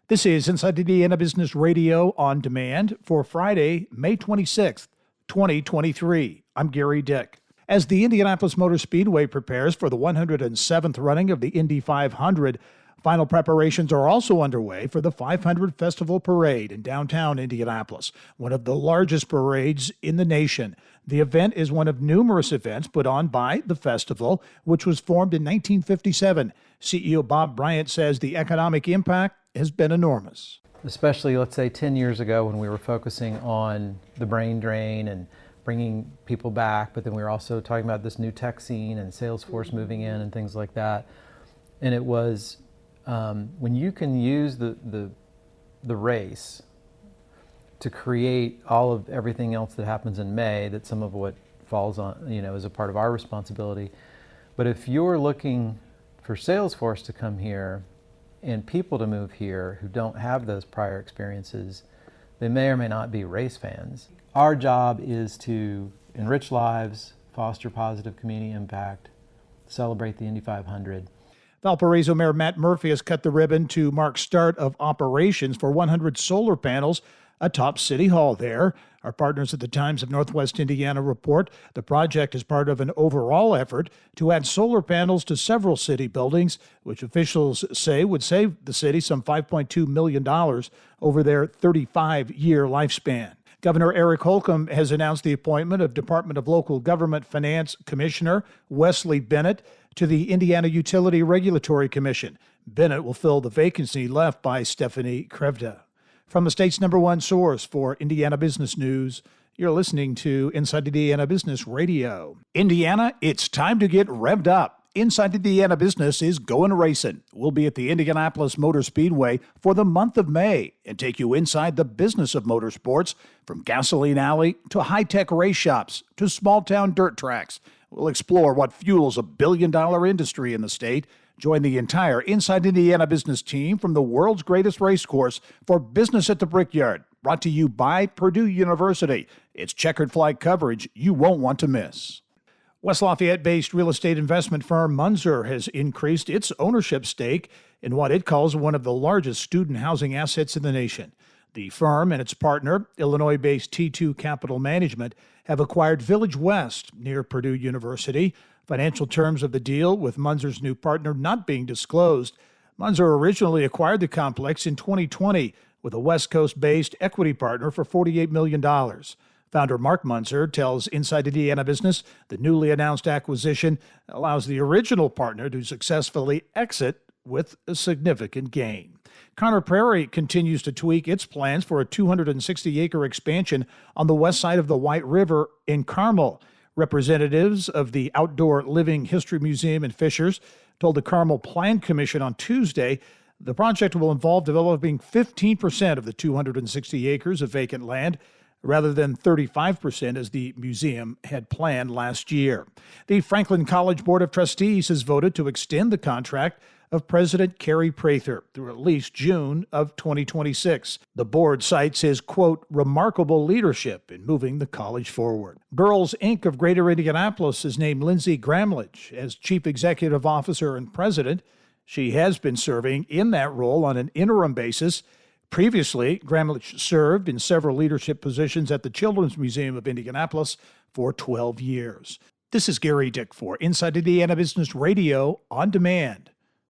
This is Inside Indiana Business Radio on demand for Friday, May 26th, 2023. I'm Gary Dick. As the Indianapolis Motor Speedway prepares for the 107th running of the Indy 500, final preparations are also underway for the 500 Festival Parade in downtown Indianapolis, one of the largest parades in the nation. The event is one of numerous events put on by the festival, which was formed in 1957. CEO Bob Bryant says the economic impact has been enormous. Especially, let's say, 10 years ago when we were focusing on the brain drain and bringing people back, but then we were also talking about this new tech scene and Salesforce moving in and things like that. And it was when you can use the race to create all of everything else that happens in May, that some of what falls on, is a part of our responsibility. But if you're looking for Salesforce to come here and people to move here who don't have those prior experiences, they may or may not be race fans. Our job is to enrich lives, foster positive community impact, celebrate the Indy 500. Valparaiso Mayor Matt Murphy has cut the ribbon to mark start of operations for 100 solar panels atop City Hall there. Our partners at the Times of Northwest Indiana report the project is part of an overall effort to add solar panels to several city buildings, which officials say would save the city some $5.2 million over their 35-year lifespan. Governor Eric Holcomb has announced the appointment of Department of Local Government Finance Commissioner Wesley Bennett to the Indiana Utility Regulatory Commission. Bennett will fill the vacancy left by Stephanie Krevda. From the state's #1 source for Indiana business news, you're listening to Inside Indiana Business Radio. Indiana, it's time to get revved up. Inside Indiana Business is going racing. We'll be at the Indianapolis Motor Speedway for the month of May and take you inside the business of motorsports, from gasoline alley to high-tech race shops to small-town dirt tracks. We'll explore what fuels a billion-dollar industry in the state. Join the entire Inside Indiana Business team from the world's greatest race course for Business at the Brickyard, brought to you by Purdue University. It's checkered flag coverage you won't want to miss. West Lafayette-based real estate investment firm Munzer has increased its ownership stake in what it calls one of the largest student housing assets in the nation. The firm and its partner, Illinois-based T2 Capital Management, have acquired Village West near Purdue University. Financial terms of the deal, with Munzer's new partner not being disclosed. Munzer originally acquired the complex in 2020 with a West Coast-based equity partner for $48 million. Founder Mark Munzer tells Inside Indiana Business the newly announced acquisition allows the original partner to successfully exit with a significant gain. Conner Prairie continues to tweak its plans for a 260-acre expansion on the west side of the White River in Carmel. Representatives of the Outdoor Living History Museum in Fishers told the Carmel Plan Commission on Tuesday the project will involve developing 15% of the 260 acres of vacant land, rather than 35% as the museum had planned last year. The Franklin College Board of Trustees has voted to extend the contract of President Carey Prather through at least June of 2026. The board cites his, quote, remarkable leadership in moving the college forward. Girls Inc. of Greater Indianapolis has named Lindsay Gramlich as Chief Executive Officer and President. She has been serving in that role on an interim basis. Previously, Gramlich served in several leadership positions at the Children's Museum of Indianapolis for 12 years. This is Gary Dick for Inside Indiana Business Radio on demand.